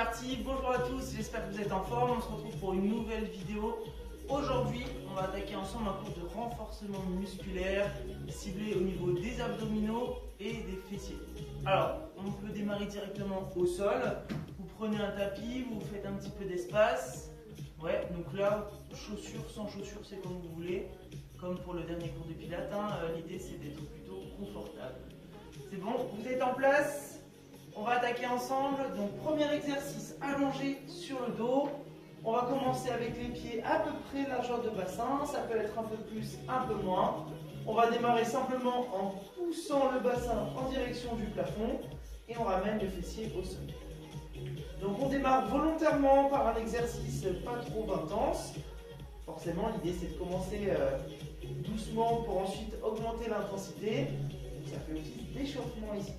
parti, bonjour à tous, j'espère que vous êtes en forme, on se retrouve pour une nouvelle vidéo. Aujourd'hui, on va attaquer ensemble un cours de renforcement musculaire ciblé au niveau des abdominaux et des fessiers. Alors, on peut démarrer directement au sol, vous prenez un tapis, vous faites un petit peu d'espace. Ouais, donc là, chaussures, sans chaussures, c'est comme vous voulez, comme pour le dernier cours de pilates, l'idée c'est d'être plutôt confortable. C'est bon, vous êtes en place? On va attaquer ensemble. Donc premier exercice, allongé sur le dos. On va commencer avec les pieds à peu près largeur de bassin. Ça peut être un peu plus, un peu moins. On va démarrer simplement en poussant le bassin en direction du plafond et on ramène le fessier au sol. Donc on démarre volontairement par un exercice pas trop intense. Forcément l'idée c'est de commencer doucement pour ensuite augmenter l'intensité. Ça fait aussi d'échauffement ici.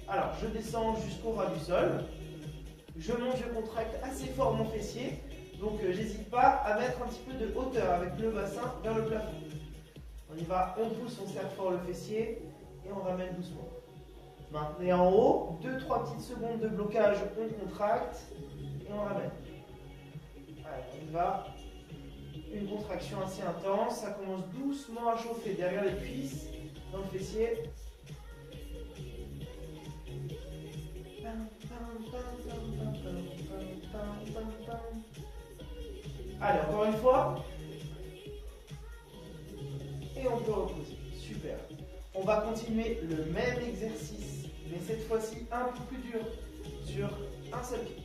Alors, je descends jusqu'au ras du sol. Je monte, je contracte assez fort mon fessier. Donc, j'hésite pas à mettre un petit peu de hauteur avec le bassin vers le plafond. On y va, on pousse, on serre fort le fessier et on ramène doucement. Maintenez en haut, 2-3 petites secondes de blocage, on contracte et on ramène. Allez, on y va. Une contraction assez intense. Ça commence doucement à chauffer derrière les cuisses, dans le fessier. Allez, encore une fois. Et on peut reposer. Super. On va continuer le même exercice, mais cette fois-ci un peu plus dur, sur un seul pied.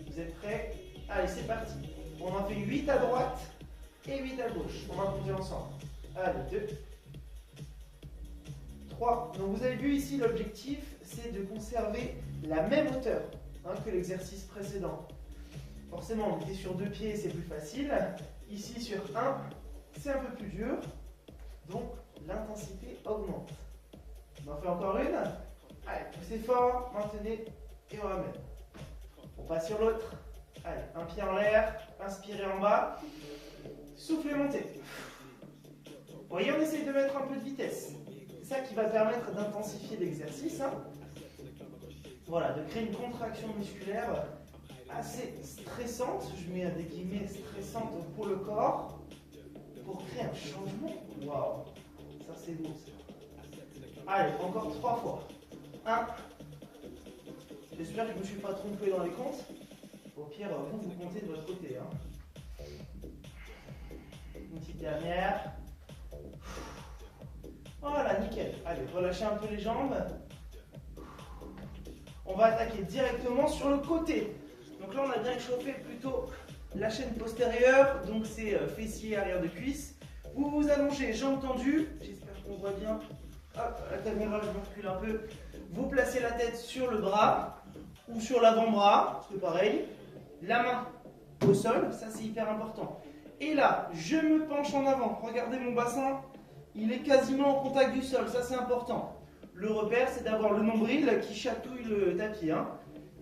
Vous êtes prêts? Allez, c'est parti. On en fait 8 à droite et 8 à gauche. On va compter ensemble. Allez, 2, 3. Donc vous avez vu ici, l'objectif, c'est de conserver la même hauteur que l'exercice précédent. Forcément, on était sur 2 pieds, c'est plus facile. Ici, sur 1, c'est un peu plus dur. Donc, l'intensité augmente. On en fait encore une. Allez, poussez fort, maintenez et on ramène. On passe sur l'autre. Allez, un pied en l'air, inspirez en bas. Soufflez, montez. Vous voyez, on essaye de mettre un peu de vitesse. C'est ça qui va permettre d'intensifier l'exercice. Voilà, de créer une contraction musculaire assez stressante, je mets des guillemets stressante pour le corps, pour créer un changement. Waouh, ça c'est beau ça. Allez, encore 3 fois. 1. J'espère que je ne me suis pas trompé dans les comptes. Au pire, vous comptez de votre côté. Une petite dernière. Voilà, nickel. Allez, relâchez un peu les jambes. On va attaquer directement sur le côté. Donc là, on a bien échauffé plutôt la chaîne postérieure, donc c'est fessier, arrière de cuisse. Vous vous allongez, jambes tendues. J'espère qu'on voit bien. Hop, la caméra, je me recule un peu. Vous placez la tête sur le bras ou sur l'avant-bras, c'est pareil. La main au sol, ça c'est hyper important. Et là, je me penche en avant. Regardez mon bassin, il est quasiment en contact du sol, ça c'est important. Le repère, c'est d'avoir le nombril qui chatouille le tapis.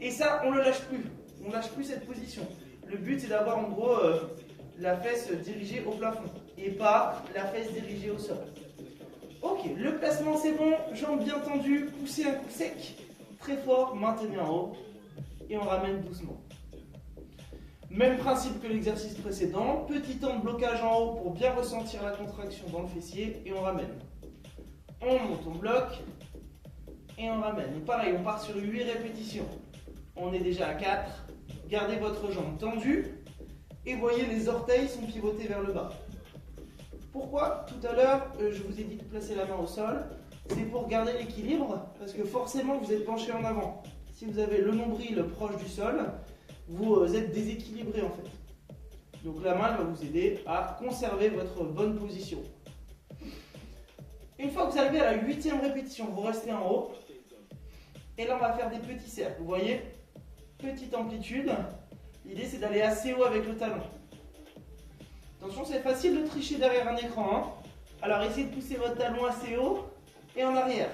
Et ça, on ne le lâche plus. On ne lâche plus cette position. Le but, c'est d'avoir en gros la fesse dirigée au plafond et pas la fesse dirigée au sol. Ok, le placement, c'est bon. Jambes bien tendues. Poussez un coup sec. Très fort. Maintenez en haut. Et on ramène doucement. Même principe que l'exercice précédent. Petit temps de blocage en haut pour bien ressentir la contraction dans le fessier. Et on ramène. On monte, on bloque. Et on ramène. Donc pareil, on part sur 8 répétitions. On est déjà à 4. Gardez votre jambe tendue. Et voyez, les orteils sont pivotés vers le bas. Pourquoi? Tout à l'heure, je vous ai dit de placer la main au sol. C'est pour garder l'équilibre. Parce que forcément, vous êtes penché en avant. Si vous avez le nombril proche du sol, vous êtes déséquilibré en fait. Donc la main va vous aider à conserver votre bonne position. Une fois que vous arrivez à la 8e répétition, vous restez en haut. Et là, on va faire des petits cercles. Vous voyez? Petite amplitude. L'idée, c'est d'aller assez haut avec le talon. Attention, c'est facile de tricher derrière un écran. Alors, essayez de pousser votre talon assez haut et en arrière.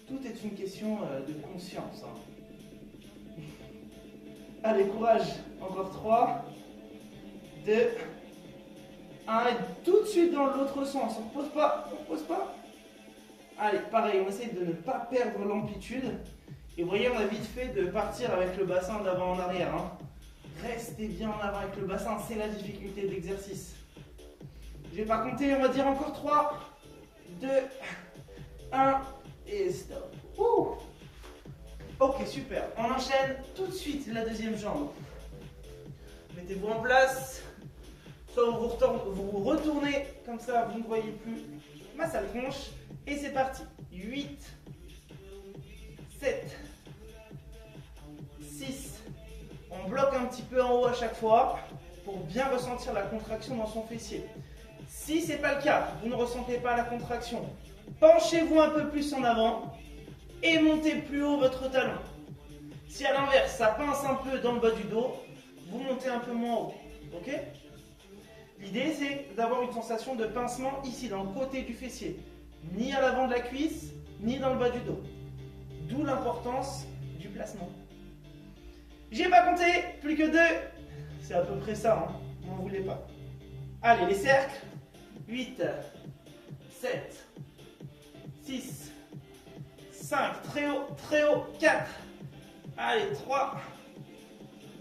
Tout est une question de conscience. Allez, courage. Encore 3, 2, 1. Et tout de suite dans l'autre sens. On ne repose pas. On repose pas. Allez, pareil, on essaye de ne pas perdre l'amplitude Et vous voyez, on a vite fait de partir avec le bassin d'avant en arrière. Hein. Restez bien en avant avec le bassin, c'est la difficulté de l'exercice. Je ne vais pas compter, on va dire encore 3, 2, 1 et stop. Ouh. Ok, super. On enchaîne tout de suite la deuxième jambe. Mettez-vous en place. Soit vous retournez, comme ça vous ne voyez plus ma sale tronche. Et c'est parti. 8, 7, 6. On bloque un petit peu en haut à chaque fois pour bien ressentir la contraction dans son fessier. Si ce n'est pas le cas, vous ne ressentez pas la contraction, penchez-vous un peu plus en avant et montez plus haut votre talon. Si à l'inverse, ça pince un peu dans le bas du dos, vous montez un peu moins haut. Ok ? L'idée, c'est d'avoir une sensation de pincement ici, dans le côté du fessier. Ni à l'avant de la cuisse, ni dans le bas du dos. D'où l'importance du placement. J'ai pas compté, plus que 2. C'est à peu près ça, hein. N'en voulez pas. Allez, les cercles. 8, 7, 6, 5, très haut, 4. Allez, 3,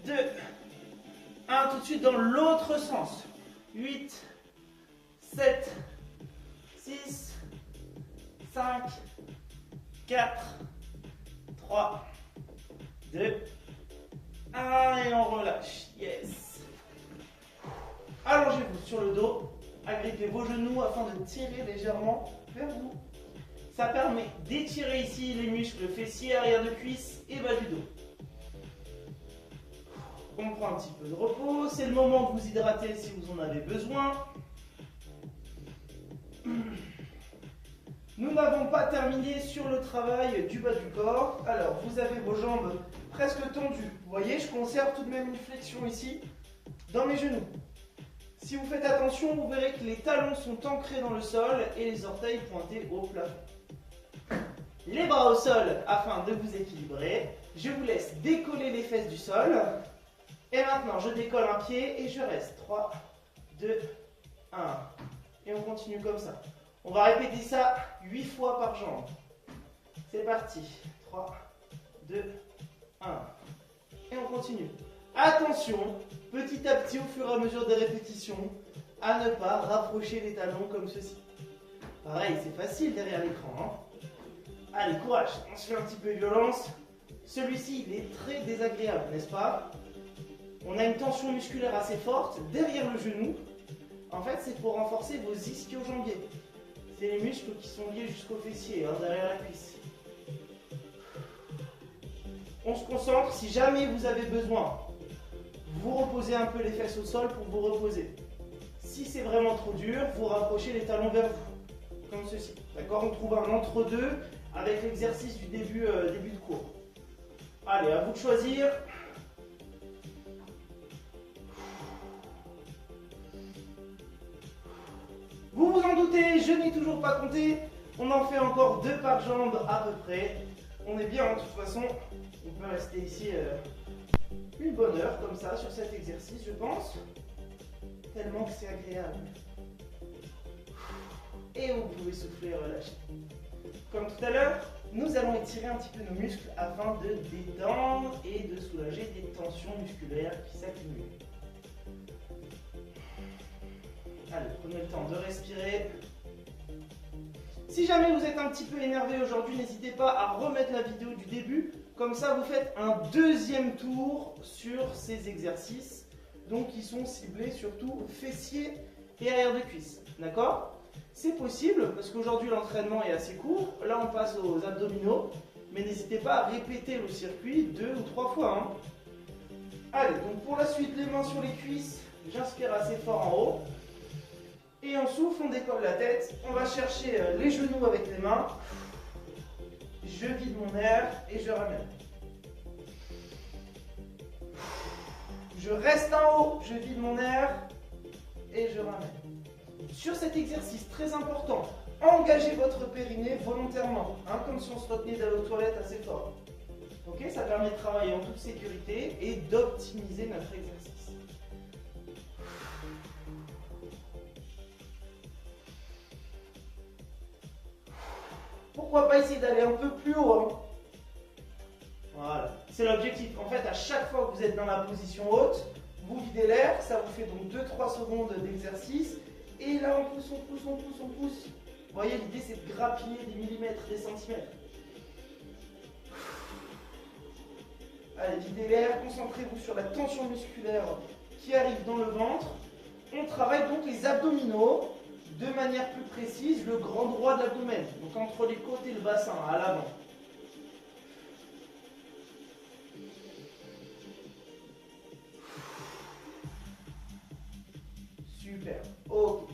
2, 1, tout de suite dans l'autre sens. 8, 7, 6, 5, 4, 3, 2, 1 et on relâche. Yes. Allongez-vous sur le dos, agrippez vos genoux afin de tirer légèrement vers vous. Ça permet d'étirer ici les muscles fessiers, arrière de cuisse et bas du dos. On prend un petit peu de repos, c'est le moment de vous hydrater si vous en avez besoin. Nous n'avons pas terminé sur le travail du bas du corps. Alors, vous avez vos jambes presque tendues. Vous voyez, je conserve tout de même une flexion ici, dans mes genoux. Si vous faites attention, vous verrez que les talons sont ancrés dans le sol et les orteils pointés au plafond. Les bras au sol afin de vous équilibrer. Je vous laisse décoller les fesses du sol. Et maintenant, je décolle un pied et je reste. 3, 2, 1. Et on continue comme ça. On va répéter ça 8 fois par jambe. C'est parti. 3, 2, 1. Et on continue. Attention, petit à petit, au fur et à mesure des répétitions, à ne pas rapprocher les talons comme ceci. Pareil, c'est facile derrière l'écran. Hein. Allez, courage. On se fait un petit peu violence. Celui-ci, il est très désagréable, n'est-ce pas? On a une tension musculaire assez forte derrière le genou. En fait, c'est pour renforcer vos ischio-jambiers. C'est les muscles qui sont liés jusqu'au fessier, hein, derrière la cuisse. On se concentre. Si jamais vous avez besoin, vous reposez un peu les fesses au sol pour vous reposer. Si c'est vraiment trop dur, vous rapprochez les talons vers vous, comme ceci. D'accord? On trouve un entre-deux avec l'exercice du début de cours. Allez, à vous de choisir. Vous vous en doutez, je n'ai toujours pas compté. On en fait encore 2 par jambe à peu près. On est bien, de toute façon. On peut rester ici une bonne heure comme ça sur cet exercice, je pense. Tellement que c'est agréable. Et vous pouvez souffler et relâcher. Comme tout à l'heure, nous allons étirer un petit peu nos muscles afin de détendre et de soulager des tensions musculaires qui s'accumulent. Allez, prenez le temps de respirer. Si jamais vous êtes un petit peu énervé aujourd'hui, n'hésitez pas à remettre la vidéo du début. Comme ça, vous faites un deuxième tour sur ces exercices. Donc, qui sont ciblés surtout fessiers et arrière de cuisse. D'accord? C'est possible parce qu'aujourd'hui, l'entraînement est assez court. Là, on passe aux abdominaux. Mais n'hésitez pas à répéter le circuit 2 ou 3 fois. Hein. Allez, donc pour la suite, les mains sur les cuisses. J'inspire assez fort en haut. Et on souffle, on décolle la tête. On va chercher les genoux avec les mains. Je vide mon air et je ramène. Je reste en haut, je vide mon air et je ramène. Sur cet exercice très important, engagez votre périnée volontairement, hein, comme si on se retenait d'aller aux toilettes assez fort. Ok, ça permet de travailler en toute sécurité et d'optimiser notre exercice. Pourquoi pas essayer d'aller un peu plus haut, hein. C'est l'objectif. En fait, à chaque fois que vous êtes dans la position haute, vous videz l'air, ça vous fait donc 2-3 secondes d'exercice. Et là, on pousse, on pousse, on pousse, on pousse. Vous voyez, l'idée, c'est de grappiller des millimètres, des centimètres. Allez, videz l'air, concentrez-vous sur la tension musculaire qui arrive dans le ventre. On travaille donc les abdominaux de manière plus précise, le grand droit de l'abdomen, donc entre les côtes et le bassin, à l'avant. Super. Ok.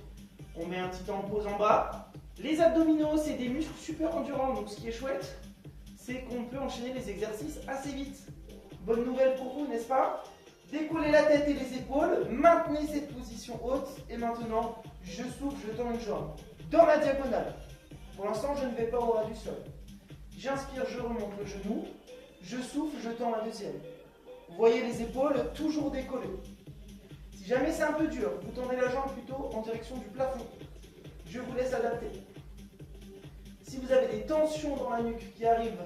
On met un petit temps de pause en bas. Les abdominaux, c'est des muscles super endurants, donc ce qui est chouette, c'est qu'on peut enchaîner les exercices assez vite. Bonne nouvelle pour vous, n'est-ce pas? Décollez la tête et les épaules, maintenez cette position haute et maintenant, je souffle, je tends une jambe. Dans la diagonale. Pour l'instant, je ne vais pas au ras du sol. J'inspire, je remonte le genou. Je souffle, je tends la deuxième. Vous voyez les épaules toujours décollées. Si jamais c'est un peu dur, vous tendez la jambe plutôt en direction du plafond. Je vous laisse adapter. Si vous avez des tensions dans la nuque qui arrivent,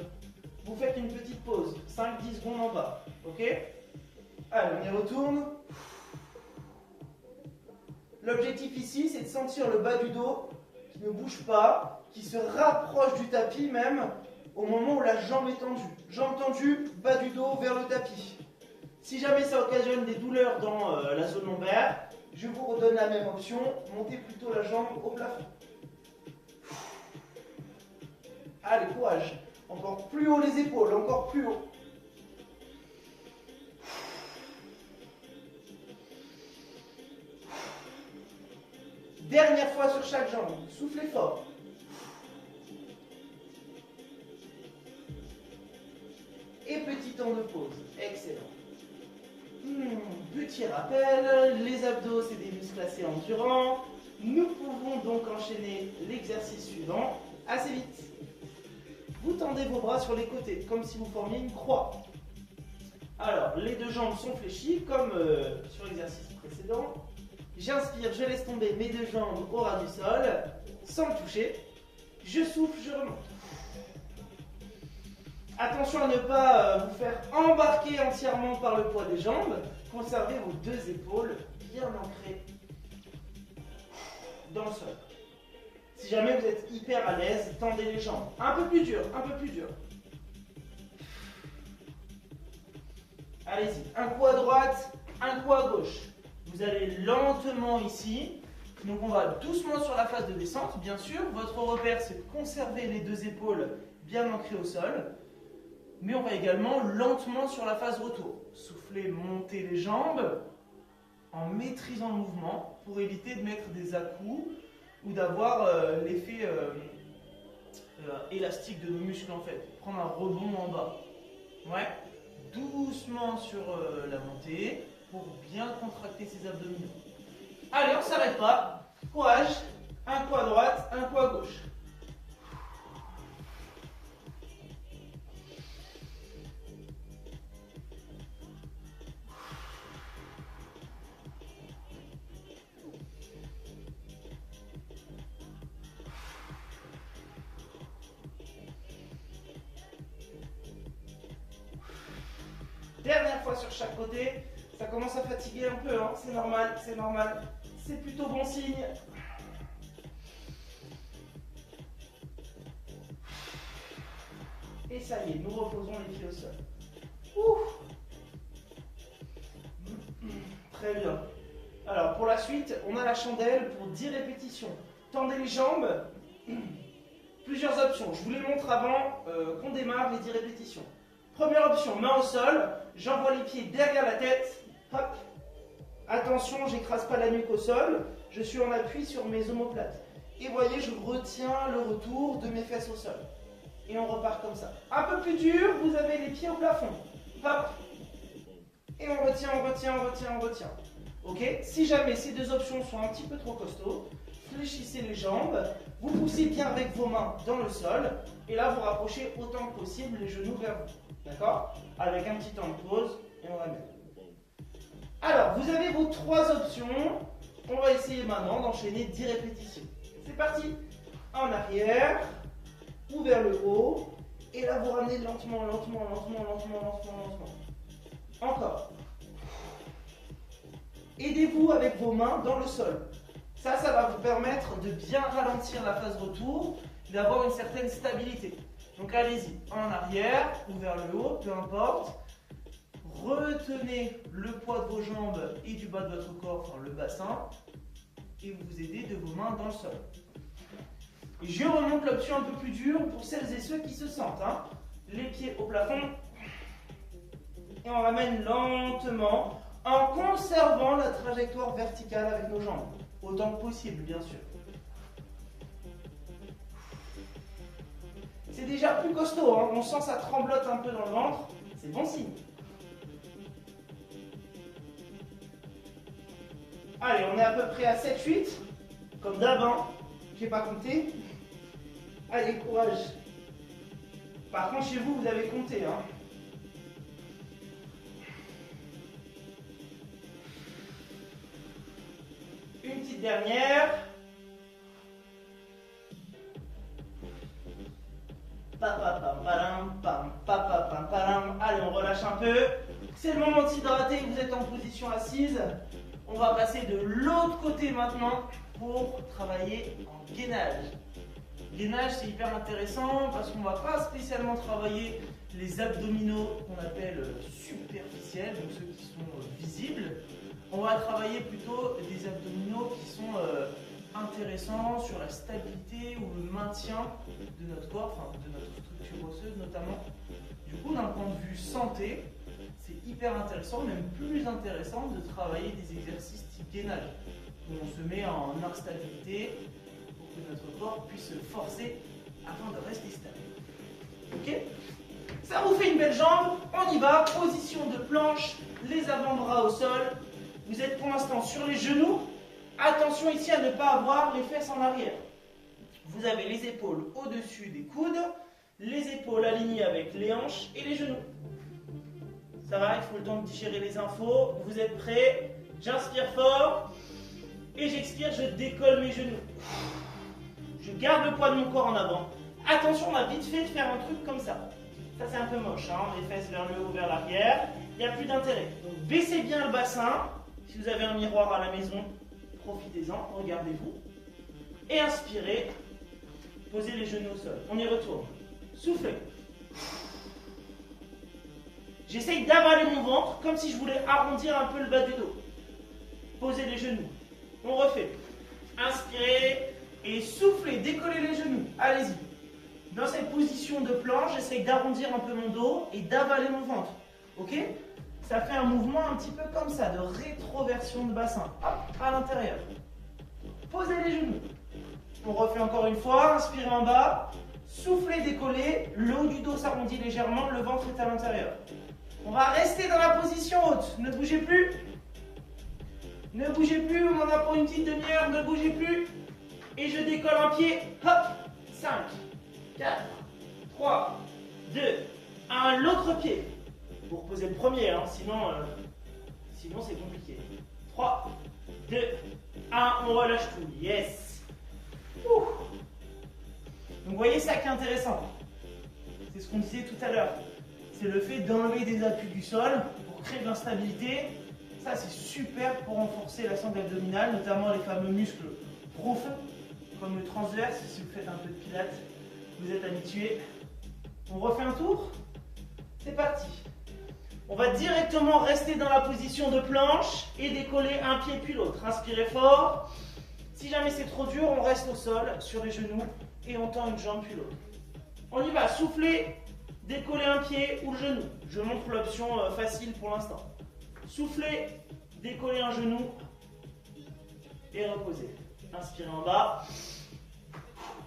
vous faites une petite pause, 5-10 secondes en bas. Ok? Allez, on y retourne. L'objectif ici, c'est de sentir le bas du dos qui ne bouge pas, qui se rapproche du tapis même au moment où la jambe est tendue. Jambe tendue, bas du dos vers le tapis. Si jamais ça occasionne des douleurs dans la zone lombaire, je vous redonne la même option. Montez plutôt la jambe au plafond. Allez, courage. Encore plus haut les épaules, encore plus haut. Dernière fois sur chaque jambe. Soufflez fort. Et petit temps de pause. Excellent. Petit rappel, les abdos, c'est des muscles assez endurants. Nous pouvons donc enchaîner l'exercice suivant assez vite. Vous tendez vos bras sur les côtés, comme si vous formiez une croix. Alors, les deux jambes sont fléchies, comme sur l'exercice précédent. J'inspire, je laisse tomber mes deux jambes au ras du sol, sans me toucher. Je souffle, je remonte. Attention à ne pas vous faire embarquer entièrement par le poids des jambes. Conservez vos deux épaules bien ancrées dans le sol. Si jamais vous êtes hyper à l'aise, tendez les jambes. Un peu plus dur, un peu plus dur. Allez-y, un coup à droite, un coup à gauche. Vous allez lentement ici. Donc on va doucement sur la phase de descente, bien sûr. Votre repère, c'est de conserver les deux épaules bien ancrées au sol. Mais on va également lentement sur la phase retour. Soufflez, montez les jambes en maîtrisant le mouvement pour éviter de mettre des à-coups ou d'avoir l'effet élastique de nos muscles en fait. Prendre un rebond en bas. Ouais. Doucement sur la montée pour bien contracter ses abdominaux. Allez, on ne s'arrête pas. Courage. Un coup à droite, un coup à gauche. Dernière fois sur chaque côté, ça commence à fatiguer un peu, hein. C'est normal, c'est normal. C'est plutôt bon signe. Et ça y est, nous reposons les pieds au sol. Ouf. Très bien. Alors pour la suite, on a la chandelle pour 10 répétitions. Tendez les jambes. Plusieurs options. Je vous les montre avant qu'on démarre les 10 répétitions. Première option, main au sol, j'envoie les pieds derrière la tête, hop. Attention, j'écrase pas la nuque au sol, je suis en appui sur mes omoplates. Et voyez, je retiens le retour de mes fesses au sol. Et on repart comme ça. Un peu plus dur, vous avez les pieds au plafond, hop. Et on retient, on retient, on retient, on retient. Ok? Si jamais ces deux options sont un petit peu trop costauds, fléchissez les jambes, vous poussez bien avec vos mains dans le sol, et là vous rapprochez autant que possible les genoux vers vous. D'accord? Avec un petit temps de pause et on ramène. Alors, vous avez vos trois options. On va essayer maintenant d'enchaîner 10 répétitions. C'est parti. En arrière, ou vers le haut, Et là, vous ramenez lentement, lentement, lentement, lentement, lentement, lentement. Encore. Aidez-vous avec vos mains dans le sol. Ça va vous permettre de bien ralentir la phase retour, d'avoir une certaine stabilité. Donc allez-y, en arrière ou vers le haut, peu importe. Retenez le poids de vos jambes et du bas de votre corps, enfin le bassin, et vous vous aidez de vos mains dans le sol. Et je remonte l'option un peu plus dure pour celles et ceux qui se sentent. Les pieds au plafond. Et on ramène lentement en conservant la trajectoire verticale avec nos jambes. Autant que possible, bien sûr. C'est déjà plus costaud, on sent ça tremblote un peu dans le ventre. C'est bon signe. Allez, on est à peu près à 7-8. Comme d'hab, j'ai pas compté. Allez, courage. Par contre, chez vous, vous avez compté. Une petite dernière. Allez, on relâche un peu. C'est le moment de s'hydrater. Vous êtes en position assise. On va passer de l'autre côté maintenant pour travailler en gainage. Gainage, c'est hyper intéressant parce qu'on ne va pas spécialement travailler les abdominaux qu'on appelle superficiels, donc ceux qui sont visibles. On va travailler plutôt des abdominaux qui sont intéressants sur la stabilité ou le maintien de notre corps, enfin de notre structure osseuse notamment. Du coup, d'un point de vue santé, c'est hyper intéressant, même plus intéressant de travailler des exercices type gainage, où on se met en instabilité pour que notre corps puisse se forcer afin de rester stable. Ok? Ça vous fait une belle jambe, on y va, position de planche, les avant-bras au sol. Vous êtes pour l'instant sur les genoux. Attention ici à ne pas avoir les fesses en arrière. Vous avez les épaules au-dessus des coudes, les épaules alignées avec les hanches et les genoux. Ça va, il faut le temps de digérer les infos. Vous êtes prêts? J'inspire fort et j'expire, je décolle mes genoux. Je garde le poids de mon corps en avant. Attention, on a vite fait de faire un truc comme ça. Ça c'est un peu moche, les fesses vers le haut, vers l'arrière. Il n'y a plus d'intérêt. Donc baissez bien le bassin. Si vous avez un miroir à la maison, profitez-en, regardez-vous. Et inspirez. Posez les genoux au sol. On y retourne. Soufflez. J'essaye d'avaler mon ventre comme si je voulais arrondir un peu le bas du dos. Posez les genoux. On refait. Inspirez et soufflez. Décollez les genoux. Allez-y. Dans cette position de planche, j'essaye d'arrondir un peu mon dos et d'avaler mon ventre. Ok? Ça fait un mouvement un petit peu comme ça, de rétroversion de bassin. Hop, à l'intérieur. Posez les genoux. On refait encore une fois. Inspirez en bas. Soufflez, décollez. Le haut du dos s'arrondit légèrement. Le ventre est à l'intérieur. On va rester dans la position haute. Ne bougez plus. Ne bougez plus. On en a pour une petite demi-heure. Ne bougez plus. Et je décolle un pied. Hop. 5, 4, 3, 2, 1. L'autre pied. Pour poser le premier, sinon c'est compliqué. 3, 2, 1, on relâche tout. Yes. Ouh. Donc vous voyez ça qui est intéressant. C'est ce qu'on disait tout à l'heure. C'est le fait d'enlever des appuis du sol pour créer de l'instabilité. Ça c'est super pour renforcer la sangle abdominale, notamment les fameux muscles profonds, comme le transverse. Si vous faites un peu de pilates, vous êtes habitué. On refait un tour. C'est parti. On va directement rester dans la position de planche et décoller un pied puis l'autre. Inspirez fort. Si jamais c'est trop dur, on reste au sol, sur les genoux, et on tend une jambe puis l'autre. On y va, soufflez, décoller un pied ou le genou. Je montre l'option facile pour l'instant. Soufflez, décoller un genou et reposez. Inspirez en bas.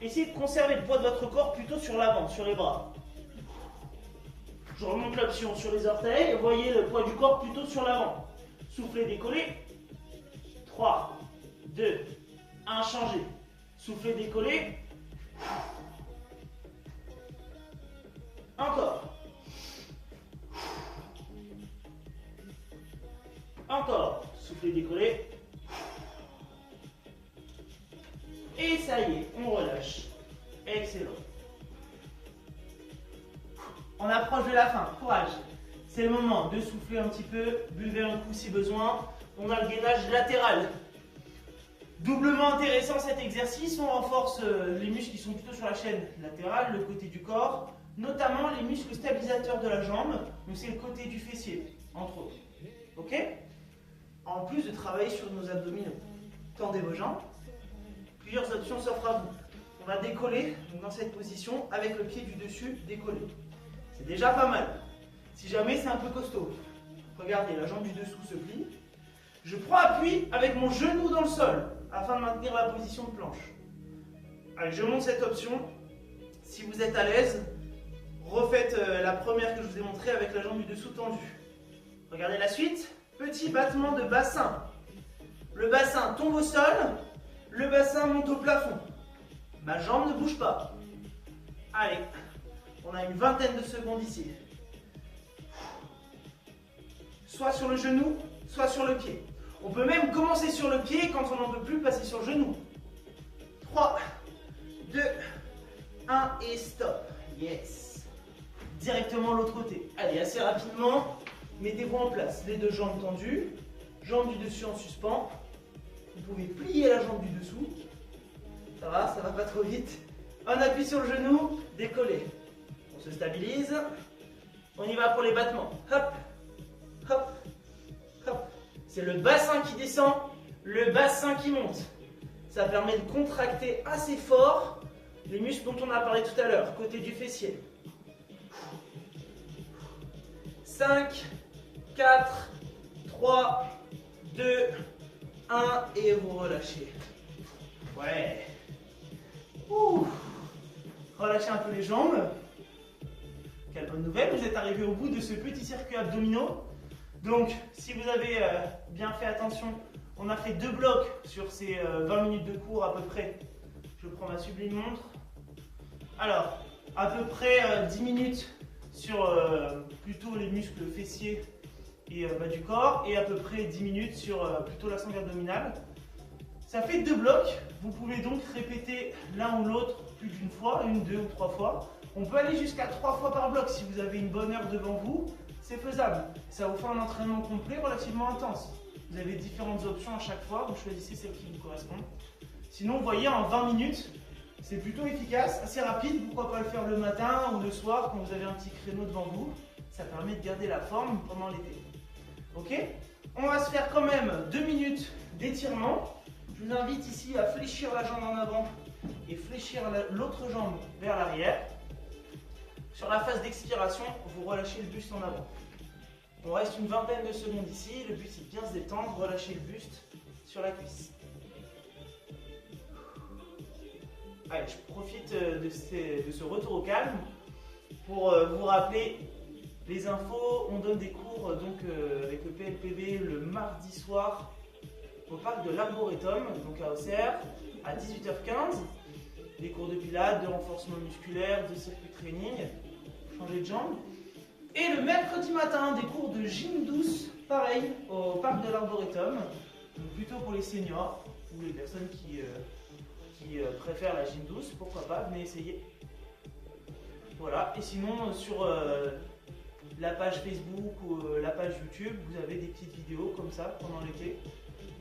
Essayez de conserver le poids de votre corps plutôt sur l'avant, sur les bras. Je remonte l'option sur les orteils. Vous voyez le poids du corps plutôt sur l'avant. Soufflez, décollez. 3, 2, 1, changez. Soufflez, décollez. Encore. Encore. Soufflez, décollez. Et ça y est, on relâche. Excellent. approche de la fin, courage. C'est le moment de souffler un petit peu, buvez un coup si besoin. On a le gainage latéral. Doublement intéressant cet exercice, on renforce les muscles qui sont plutôt sur la chaîne latérale, le côté du corps, notamment les muscles stabilisateurs de la jambe, donc c'est le côté du fessier, entre autres. Ok? En plus de travailler sur nos abdominaux, tendez vos jambes, plusieurs options s'offrent à vous. On va décoller donc dans cette position avec le pied du dessus décollé. C'est déjà pas mal. Si jamais c'est un peu costaud, regardez, la jambe du dessous se plie. Je prends appui avec mon genou dans le sol afin de maintenir la position de planche. Allez, je monte cette option. Si vous êtes à l'aise, refaites la première que je vous ai montrée avec la jambe du dessous tendue. Regardez la suite. Petit battement de bassin. Le bassin tombe au sol, le bassin monte au plafond. Ma jambe ne bouge pas. Allez, on a une vingtaine de secondes ici. Soit sur le genou, soit sur le pied. On peut même commencer sur le pied quand on n'en peut plus passer sur le genou. 3, 2, 1 et stop. Yes. Directement l'autre côté. Allez, assez rapidement, mettez-vous en place. Les deux jambes tendues, jambe du dessus en suspens. Vous pouvez plier la jambe du dessous. Ça va pas trop vite. On appuie sur le genou, décoller. On se stabilise. On y va pour les battements. Hop, hop, hop. C'est le bassin qui descend, le bassin qui monte. Ça permet de contracter assez fort les muscles dont on a parlé tout à l'heure, côté du fessier. 5, 4, 3, 2, 1 et vous relâchez. Ouais. Ouh. Relâchez un peu les jambes. Quelle bonne nouvelle, vous êtes arrivé au bout de ce petit circuit abdominaux. Donc, si vous avez bien fait attention, on a fait 2 blocs sur ces 20 minutes de cours à peu près. Je prends ma sublime montre. Alors, à peu près 10 minutes sur plutôt les muscles fessiers et bas du corps et à peu près 10 minutes sur plutôt la sangle abdominale. Ça fait 2 blocs. Vous pouvez donc répéter l'un ou l'autre plus d'une fois, 1, 2 ou 3 fois. On peut aller jusqu'à 3 fois par bloc si vous avez une bonne heure devant vous. C'est faisable. Ça vous fait un entraînement complet relativement intense. Vous avez différentes options à chaque fois, vous choisissez celle qui vous correspond. Sinon, vous voyez, en 20 minutes, c'est plutôt efficace, assez rapide. Pourquoi pas le faire le matin ou le soir quand vous avez un petit créneau devant vous. Ça permet de garder la forme pendant l'été. Ok? On va se faire quand même 2 minutes d'étirement. Je vous invite ici à fléchir la jambe en avant et fléchir l'autre jambe vers l'arrière. Sur la phase d'expiration, vous relâchez le buste en avant. On reste une vingtaine de secondes ici. Le but c'est de bien se détendre, relâcher le buste sur la cuisse. Allez, je profite de ce retour au calme pour vous rappeler les infos. On donne des cours avec le PLPB le mardi soir au parc de l'Arboretum, donc à Auxerre, à 18h15. Des cours de pilates, de renforcement musculaire, de circuit training, changer de jambe. Et le mercredi matin, des cours de gym douce, pareil, au parc de l'Arboretum, donc plutôt pour les seniors ou les personnes qui préfèrent la gym douce, pourquoi pas, venez essayer. Voilà, et sinon sur la page Facebook ou la page YouTube, vous avez des petites vidéos comme ça pendant l'été,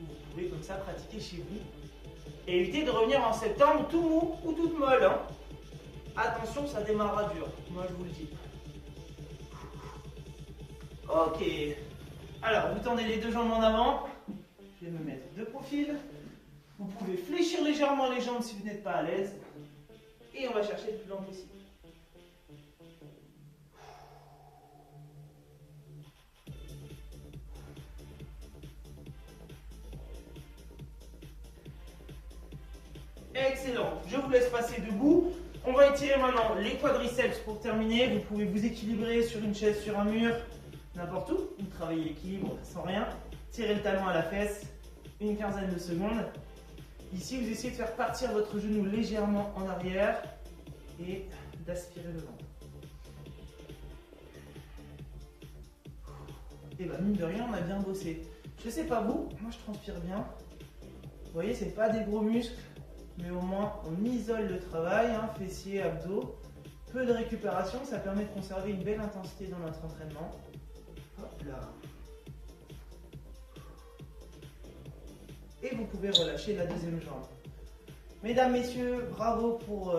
où vous pouvez comme ça pratiquer chez vous. Et évitez de revenir en septembre tout mou ou toute molle. Hein. Attention, ça démarrera dur, moi je vous le dis. Ok, alors vous tendez les deux jambes en avant, je vais me mettre de profil. Vous pouvez fléchir légèrement les jambes si vous n'êtes pas à l'aise. Et on va chercher le plus long possible. Excellent, je vous laisse passer debout. On va étirer maintenant les quadriceps pour terminer. Vous pouvez vous équilibrer sur une chaise, sur un mur, n'importe où. Vous travaillez l'équilibre sans rien. Tirez le talon à la fesse, une quinzaine de secondes. Ici, vous essayez de faire partir votre genou légèrement en arrière et d'aspirer le ventre. Et bien, mine de rien, on a bien bossé. Je sais pas vous, moi je transpire bien. Vous voyez, c'est pas des gros muscles, mais au moins on isole le travail, hein, fessiers, abdos, peu de récupération, ça permet de conserver une belle intensité dans notre entraînement. Hop là. Et vous pouvez relâcher la deuxième jambe. Mesdames, messieurs, bravo pour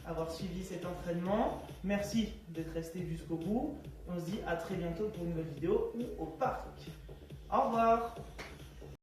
avoir suivi cet entraînement. Merci d'être resté jusqu'au bout. On se dit à très bientôt pour une nouvelle vidéo ou au parc. Au revoir.